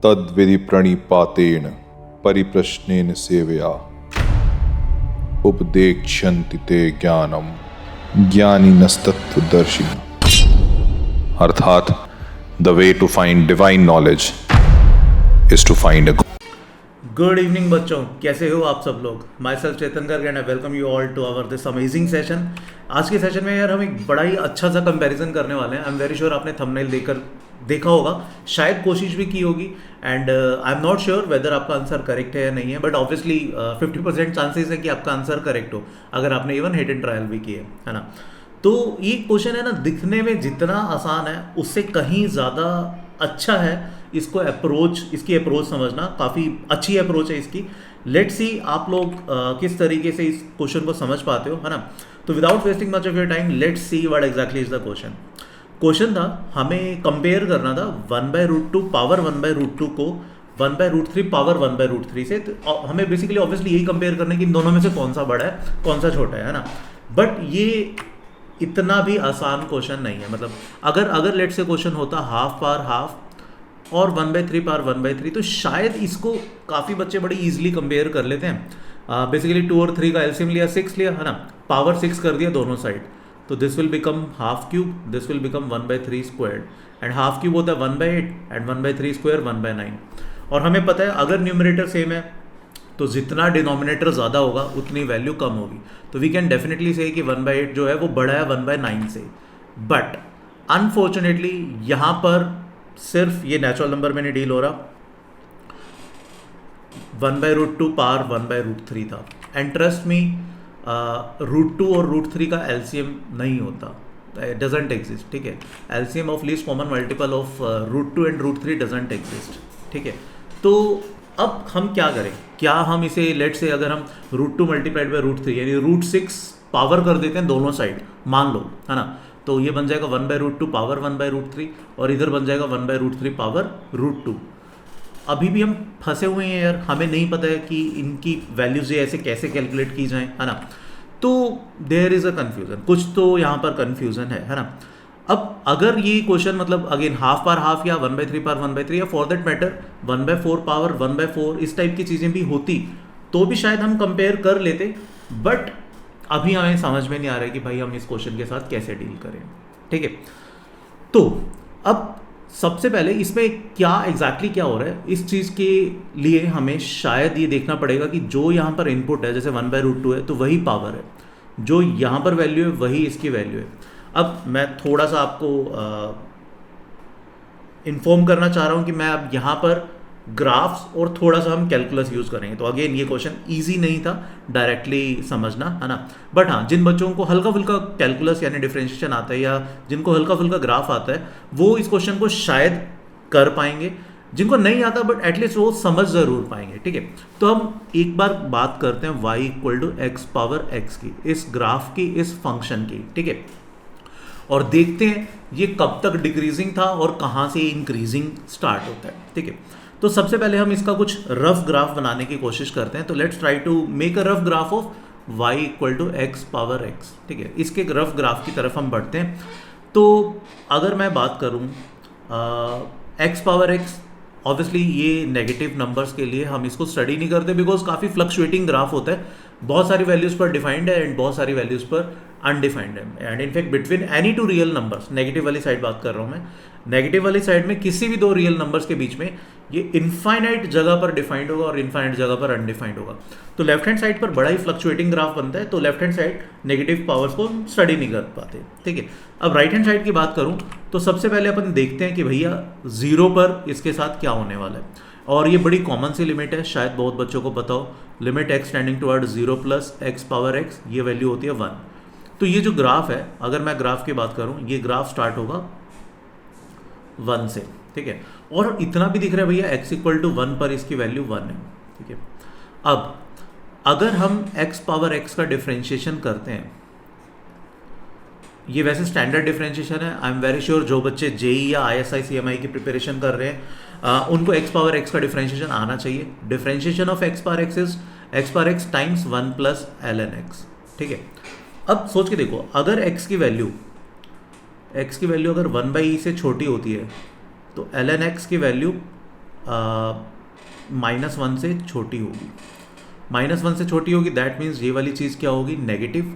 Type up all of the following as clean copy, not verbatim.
तद्विधि प्रणिपातेन परिप्रश्नेन सेवया उपदेक्ष्यन्ति ते ज्ञानम ज्ञानिनस्तत्त्वदर्शिनः। अर्थात the way to find divine knowledge is to find a good evening बच्चों, कैसे हो आप सब लोग। Myself Chetan Garg and I welcome you all to our this amazing session. आज के सेशन में यार हम एक बड़ा ही अच्छा सा कंपैरिजन करने वाले हैं। आई एम वेरी श्योर आपने थंबनेल देखा होगा, शायद कोशिश भी की होगी, and I am not sure whether आपका आंसर करेक्ट है या नहीं है, बट ऑब्वियसली 50% चांसेस है कि आपका आंसर करेक्ट हो अगर आपने इवन हिट एंड ट्रायल भी किए है ना। तो ये क्वेश्चन है ना, दिखने में जितना आसान है उससे कहीं ज़्यादा अच्छा है इसको इसकी अप्रोच समझना। काफ़ी अच्छी अप्रोच है इसकी। लेट्स सी आप लोग किस तरीके से इस क्वेश्चन को समझ पाते हो, है ना। तो without wasting much of your time, let's see what exactly is the question. Question था, हमें कंपेयर करना था 1/√2 पावर 1/√2 को 1/√3 पावर 1/√3 से। तो हमें बेसिकली ऑब्वियसली यही कंपेयर करना है कि इन दोनों में से कौन सा बड़ा है कौन सा छोटा है ना। बट ये इतना भी आसान क्वेश्चन नहीं है। मतलब अगर लेट से क्वेश्चन होता हाफ पावर हाफ और 1/3 पावर 1/3, तो शायद इसको काफ़ी बच्चे बड़ी इजीली कंपेयर कर लेते हैं। बेसिकली 2 और 3 का एलसीएम लिया, 6 लिया, है ना, पावर 6 कर दिया दोनों साइड, तो this will become half cube, this will become 1/3 squared, and half cube होता है 1/8 एंड 1/3 स्क्वायर 1/9। और हमें पता है अगर न्यूमरेटर सेम है तो जितना डिनोमिनेटर ज़्यादा होगा उतनी वैल्यू कम होगी। तो वी कैन डेफिनेटली से कि 1/8 जो है वो बड़ा है 1/9 से। बट अनफॉर्चुनेटली यहाँ पर सिर्फ ये नेचुरल नंबर में नहीं डील हो रहा, 1/√2 पावर 1/√3 था। एंड ट्रस्ट मी, √2 और √3 का एलसीएम नहीं होता, डजेंट एग्जिस्ट, ठीक है। LCM of least common multiple of √2 and √3 doesn't exist, ठीक है। तो अब हम क्या करें, क्या हम इसे लेट से अगर हम √2 मल्टीप्लाइड बाई √3 यानी √6 पावर कर देते हैं दोनों साइड, मान लो, है ना, तो ये बन जाएगा 1/√2 पावर 1/√3 और इधर बन जाएगा 1/√3 पावर √2। अभी भी हम फंसे हुए हैं यार, हमें नहीं पता है कि इनकी वैल्यूज ये ऐसे कैसे कैलकुलेट की जाएं, है ना। तो देयर इज़ अ कन्फ्यूज़न, कुछ तो यहाँ पर कन्फ्यूज़न है ना। अब अगर ये क्वेश्चन मतलब अगेन हाफ पावर हाफ या 1/3 पावर 1/3 या फॉर दैट मैटर 1/4 पावर 1/4 इस टाइप की चीज़ें भी होती तो भी शायद हम कंपेयर कर लेते। बट अभी हमें समझ में नहीं आ रहा है कि भाई हम इस क्वेश्चन के साथ कैसे डील करें, ठीक है। तो अब सबसे पहले इसमें क्या एग्जैक्टली क्या हो रहा है, इस चीज़ के लिए हमें शायद ये देखना पड़ेगा कि जो यहाँ पर इनपुट है जैसे 1/√2 है तो वही पावर है, जो यहाँ पर वैल्यू है वही इसकी वैल्यू है। अब मैं थोड़ा सा आपको इन्फॉर्म करना चाह रहा हूँ कि मैं अब यहाँ पर ग्राफ्स और थोड़ा सा हम कैलकुलस यूज़ करेंगे। तो अगेन ये क्वेश्चन इजी नहीं था डायरेक्टली समझना, है ना। बट हाँ, जिन बच्चों को हल्का फुल्का कैलकुलस यानी डिफरेंशिएशन आता है या जिनको हल्का फुल्का ग्राफ आता है वो इस क्वेश्चन को शायद कर पाएंगे। जिनको नहीं आता बट एटलीस्ट वो समझ ज़रूर पाएंगे, ठीक है। तो हम एक बार बात करते हैं y = x पावर x की, इस ग्राफ की, इस फंक्शन की, ठीक है। और देखते हैं ये कब तक डिक्रीजिंग था और कहाँ से इंक्रीजिंग स्टार्ट होता है, ठीक है। तो सबसे पहले हम इसका कुछ रफ ग्राफ बनाने की कोशिश करते हैं। तो let's try to make a rough graph of y = x power x, ठीक है। इसके रफ ग्राफ की तरफ हम बढ़ते हैं। तो अगर मैं बात करूँ x पावर x, ऑब्वियसली ये नेगेटिव नंबर्स के लिए हम इसको स्टडी नहीं करते बिकॉज काफ़ी फ्लक्चुएटिंग ग्राफ होता है, बहुत सारी वैल्यूज़ पर डिफाइंड है एंड बहुत सारी वैल्यूज़ पर अनडिफाइंड है। And in fact between any two real numbers, negative वाली साइड बात कर रहा हूँ मैं, नेगेटिव वाली साइड में किसी भी दो रियल नंबर्स के बीच में ये इनफाइनाइट जगह पर डिफाइंड होगा और इनफाइनाइट जगह पर अनडिफाइंड होगा। तो लेफ्ट हैंड साइड पर बड़ा ही फ्लक्चुएटिंग ग्राफ बनता है, तो left hand side negative powers को स्टडी नहीं कर पाते, ठीक है। अब राइट हैंड साइड की बात करूँ तो सबसे पहले अपन देखते हैं कि भैया 0 पर इसके साथ क्या होने वाला है। और ये बड़ी कॉमन सी लिमिट है, शायद बहुत बच्चों को पता हो, limit x tending toward 0 + x power x, ये वैल्यू होती है 1। तो ये जो ग्राफ है, अगर मैं ग्राफ की बात करूं, ये ग्राफ स्टार्ट होगा 1 से, ठीक है। और इतना भी दिख रहा है भैया x = 1 पर इसकी वैल्यू 1 है, ठीक है। अब अगर हम x पावर x का डिफरेंशिएशन करते हैं, ये वैसे स्टैंडर्ड डिफरेंशिएशन है, आई एम वेरी श्योर जो बच्चे जेई या ISI CMI की प्रिपरेशन कर रहे हैं उनको x पावर x का डिफरेंशिएशन आना चाहिए। Differentiation of x power x is x power x times 1 + ln x, ठीक है। अब सोच के देखो, अगर x की वैल्यू अगर 1/e से छोटी होती है तो ln x की वैल्यू -1 से छोटी होगी, -1 से छोटी होगी, दैट मीन्स ये वाली चीज़ क्या होगी, नेगेटिव।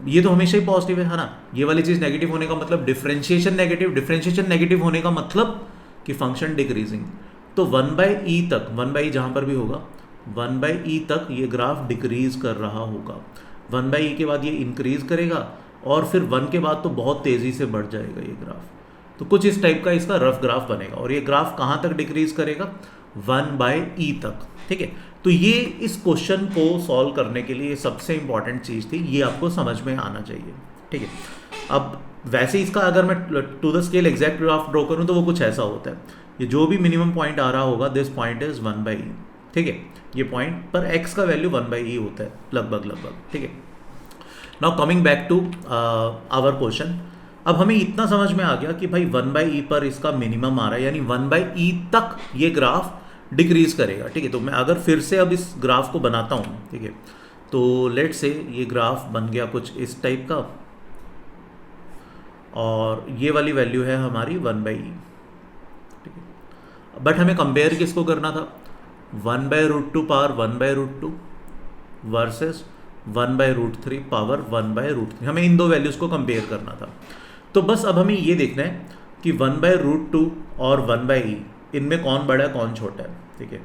ये तो हमेशा ही पॉजिटिव है ना, ये वाली चीज़ नेगेटिव होने का मतलब डिफरेंशिएशन नेगेटिव, डिफरेंशिएशन नेगेटिव होने का मतलब कि फंक्शन डिक्रीजिंग। तो 1/e तक, 1/e जहाँ पर भी होगा, 1/e तक ये ग्राफ डिक्रीज कर रहा होगा, 1/e के बाद ये इंक्रीज करेगा और फिर 1 के बाद तो बहुत तेज़ी से बढ़ जाएगा ये ग्राफ। तो कुछ इस टाइप का इसका रफ ग्राफ बनेगा और ये ग्राफ कहाँ तक डिक्रीज करेगा, 1/e तक। ठीक है, तो ये इस क्वेश्चन को सॉल्व करने के लिए सबसे इंपॉर्टेंट चीज़ थी, ये आपको समझ में आना चाहिए। ठीक है, अब वैसे इसका अगर मैं to the scale exact graph draw करूँ तो वो कुछ ऐसा होता है, ये जो भी मिनिमम पॉइंट आ रहा होगा, दिस पॉइंट इज 1/e। ठीक है, ये पॉइंट पर x का वैल्यू 1/e होता है लगभग। ठीक है, now coming back to our question, अब हमें इतना समझ में आ गया कि भाई 1/e पर इसका मिनिमम आ रहा है, यानी 1/e तक ये ग्राफ डिक्रीज करेगा। ठीक है, तो मैं अगर फिर से अब इस ग्राफ को बनाता हूँ, ठीक है, तो लेट से ये ग्राफ बन गया कुछ इस टाइप का और ये वाली वैल्यू है हमारी 1/e। ठीक है, बट हमें कंपेयर किसको करना था, 1/√2 पावर 1/√2 वर्सेस 1/√3 पावर 1/√3, हमें इन दो वैल्यूज़ को कंपेयर करना था। तो बस अब हमें ये देखना है कि 1/√2 और 1/e इनमें कौन बड़ा है कौन छोटा है। ठीक है,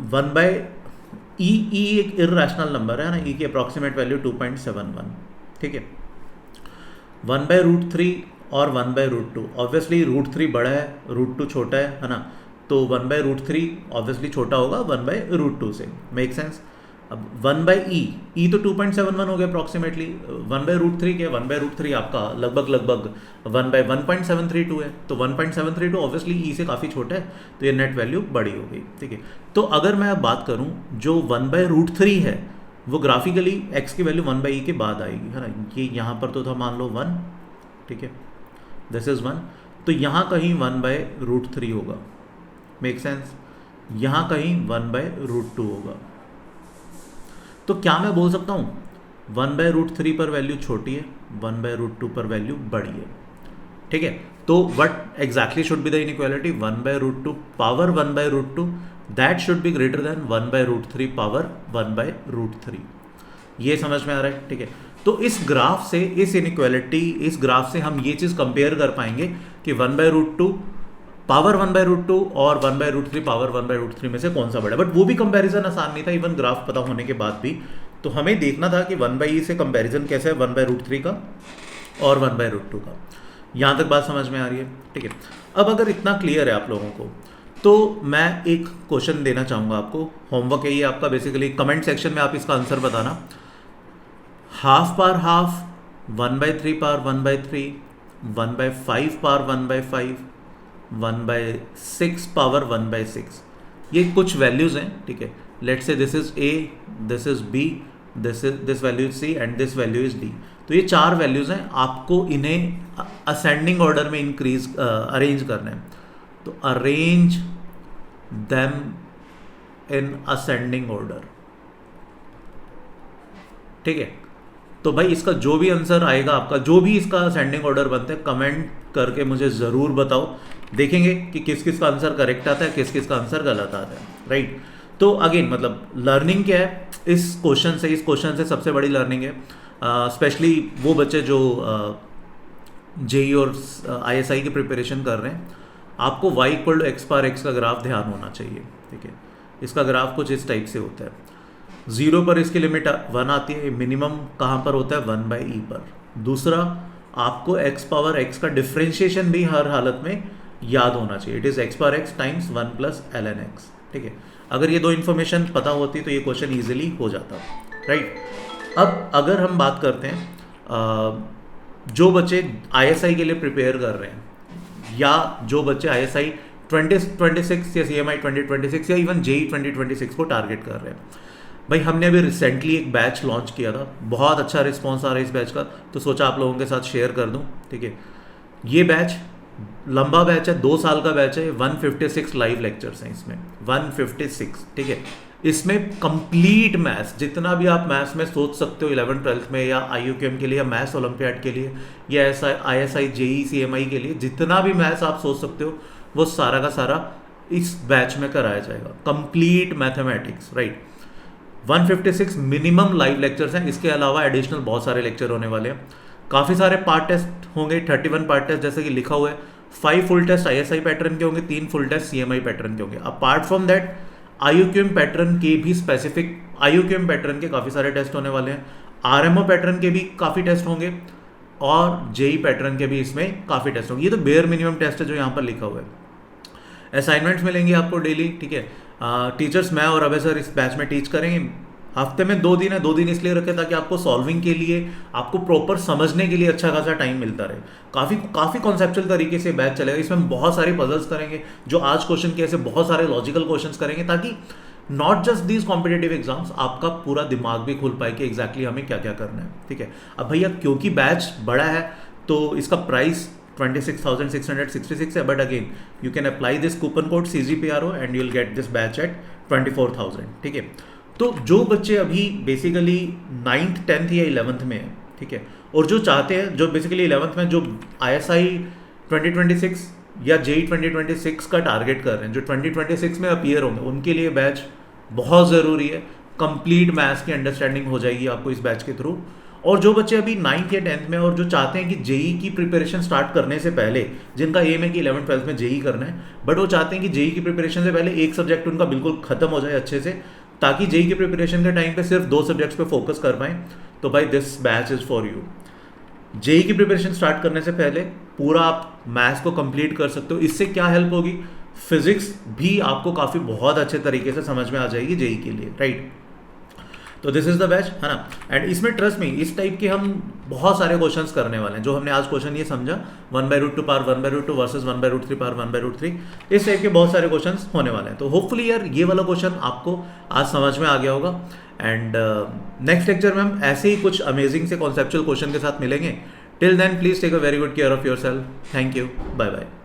1/e एक इर्रेशनल नंबर है ना, e की अप्रॉक्सीमेट वैल्यू 2.71। ठीक है, 1/√3 और 1/√2, ऑब्वियसली √3 बड़ा है, √2 छोटा है ना, तो 1/√3 ऑब्वियसली छोटा होगा 1/√2 से, मेक सेंस। अब 1/e तो 2.71 हो गया अप्रॉक्सीमेटली, 1/√3 क्या, 1/√3 आपका लगभग 1/1.732 है, तो 1.732 ऑब्वियसली e से काफ़ी छोटा है, तो ये नेट वैल्यू बड़ी हो गई। ठीक है, तो अगर मैं अब बात करूँ जो 1/√3 है वो ग्राफिकली x की वैल्यू 1/e के बाद आएगी, है ना, ये यहाँ पर तो था मान लो 1, ठीक है, दिस इज़ 1, तो यहाँ कहीं 1/√3 होगा, मेक सेंस, यहाँ कहीं 1/√2 होगा। तो क्या मैं बोल सकता हूँ 1/√3 पर वैल्यू छोटी है, 1/√2 पर वैल्यू बड़ी है। ठीक है, तो what exactly should be the inequality, 1/√2 power 1/√2 that should be greater than 1/√3 power 1/√3। ये समझ में आ रहा है। ठीक है, तो इस ग्राफ से, इस इनइक्वालिटी, इस ग्राफ से हम ये चीज़ कंपेयर कर पाएंगे कि 1/√2 पावर 1/√2 और 1/√3 पावर 1/√3 में से कौन सा बड़ा है। बट वो भी कंपैरिजन आसान नहीं था, इवन ग्राफ पता होने के बाद भी। तो हमें देखना था कि 1/e से कंपैरिजन कैसे है 1/√3 का और 1/√2 का। यहाँ तक बात समझ में आ रही है। ठीक है, अब अगर इतना क्लियर है आप लोगों को, तो मैं एक क्वेश्चन देना चाहूँगा आपको, होमवर्क है ये आपका बेसिकली, कमेंट सेक्शन में आप इसका आंसर बताना। Half power half, 1/3 power 1/3, 1/5 power 1/5, 1/6 power 1/6, ये कुछ वैल्यूज़ हैं। ठीक है, let's say this is a, this is b, this value is c and this value is d। तो ये 4 वैल्यूज़ हैं, आपको इन्हें असेंडिंग ऑर्डर में अरेंज करना है। तो arrange them in ascending order. ठीक है, तो भाई इसका जो भी आंसर आएगा आपका, जो भी इसका असेंडिंग ऑर्डर बनता है, कमेंट करके मुझे ज़रूर बताओ। देखेंगे कि किस किस का आंसर करेक्ट आता है, किस किस का आंसर गलत आता है, राइट। तो अगेन मतलब लर्निंग क्या है इस क्वेश्चन से, इस क्वेश्चन से सबसे बड़ी लर्निंग है स्पेशली वो बच्चे जो जेई और ISI की प्रिपरेशन कर रहे हैं, आपको y = x/x का ग्राफ ध्यान होना चाहिए। ठीक है, इसका ग्राफ कुछ इस टाइप से होता है, 0 पर इसकी लिमिट 1 आती है, मिनिमम कहाँ पर होता है 1/e पर। दूसरा, आपको x/x का डिफ्रेंशिएशन भी हर हालत में याद होना चाहिए, it is x/x times 1 + ln x। ठीक है, अगर ये दो इन्फॉर्मेशन पता होती तो ये क्वेश्चन ईजिली हो जाता, राइट। अब अगर हम बात करते हैं जो बच्चे ISI के लिए प्रिपेयर कर रहे हैं, या जो बच्चे ISI 2026 या CMI 2026 या इवन JEE 2026 को टारगेट कर रहे हैं, भाई हमने अभी रिसेंटली एक बैच लॉन्च किया था, बहुत अच्छा रिस्पॉन्स आ रहा है इस बैच का, तो सोचा आप लोगों के साथ शेयर कर दूं। ठीक है, ये बैच लंबा बैच है, 2 साल का बैच है, 156 लाइव लेक्चर्स हैं इसमें, 156। ठीक है, इसमें कंप्लीट मैथ्स, जितना भी आप मैथ्स में सोच सकते हो 11th 12th में, या IUQM के लिए, या मैथ्स ओलंपियाड के लिए, या ISI JEE CMI के लिए, जितना भी मैथ्स आप सोच सकते हो वो सारा का सारा इस बैच में कराया जाएगा, complete mathematics, right. 156 minimum live lectures हैं, इसके अलावा एडिशनल बहुत सारे लेक्चर होने वाले हैं। काफ़ी सारे पार्ट टेस्ट होंगे, 31 पार्ट टेस्ट जैसे कि लिखा हुआ है। 5 फुल टेस्ट ISI पैटर्न के होंगे, 3 फुल टेस्ट CMI पैटर्न के होंगे। Apart from that IUQM pattern के भी स्पेसिफिक IUQM पैटर्न के काफ़ी सारे टेस्ट होने वाले हैं। RMO पैटर्न के भी काफ़ी टेस्ट होंगे और JEE पैटर्न के भी इसमें काफ़ी टेस्ट होंगे। ये तो बेयर मिनिमम टेस्ट है जो यहाँ पर लिखा हुआ है। असाइनमेंट्स मिलेंगे आपको डेली, ठीक है। टीचर्स मैं और अभय सर इस बैच में टीच करेंगे। हफ्ते में 2 दिन है, 2 दिन इसलिए रखे ताकि आपको सॉल्विंग के लिए, आपको प्रॉपर समझने के लिए अच्छा खासा टाइम मिलता रहे। काफ़ी कॉन्सेप्चुअल तरीके से बैच चलेगा। इसमें हम बहुत सारे पजल्स करेंगे, जो आज क्वेश्चन के ऐसे बहुत सारे लॉजिकल क्वेश्चंस करेंगे, ताकि not just these competitive exams, आपका पूरा दिमाग भी खुल पाए कि एग्जैक्टली हमें क्या क्या करना है, ठीक है। अब भैया क्योंकि बैच बड़ा है तो इसका प्राइस 26,666 है, but again you can apply this coupon code CGPRO and you will get this batch at 24,000, ठीक है। तो जो बच्चे अभी बेसिकली 9th 10th या 11th में है, ठीक है, और जो चाहते हैं, जो बेसिकली 11th में जो ISI 2026 या JEE 2026 का टारगेट कर रहे हैं, जो 2026 में अपीयर होंगे, उनके लिए बैच बहुत ज़रूरी है। कंप्लीट मैथ्स की अंडरस्टैंडिंग हो जाएगी आपको इस बैच के थ्रू। और जो बच्चे अभी 9th या 10th में और जो चाहते हैं कि JEE की प्रिपरेशन स्टार्ट करने से पहले, जिनका एम है कि 11th 12th में JEE करना है, बट वो चाहते हैं कि JEE की प्रिपरेशन से पहले एक सब्जेक्ट उनका बिल्कुल खत्म हो जाए अच्छे से, ताकि JEE की प्रिपरेशन के टाइम पे सिर्फ 2 सब्जेक्ट्स पे फोकस कर पाएँ, तो भाई this batch is for you. JEE की प्रिपरेशन स्टार्ट करने से पहले पूरा आप मैथ्स को कंप्लीट कर सकते हो। इससे क्या हेल्प होगी, फिजिक्स भी आपको काफ़ी बहुत अच्छे तरीके से समझ में आ जाएगी JEE के लिए, राइट। तो दिस इज द बैच, है ना। एंड इसमें ट्रस्ट मी, इस टाइप के हम बहुत सारे क्वेश्चंस करने वाले हैं। जो हमने आज क्वेश्चन ये समझा 1/√2 पावर 1/√2 वर्सेस 1/√3 पावर 1/√3, इस टाइप के बहुत सारे क्वेश्चंस होने वाले हैं। तो होपफुली यार ये वाला क्वेश्चन आपको आज समझ में आ गया होगा। एंड नेक्स्ट लेक्चर में हम ऐसे ही कुछ अमेजिंग से कॉन्सेप्चुअल क्वेश्चन के साथ मिलेंगे। Till then please take a very good care of yourself. Thank you, bye bye.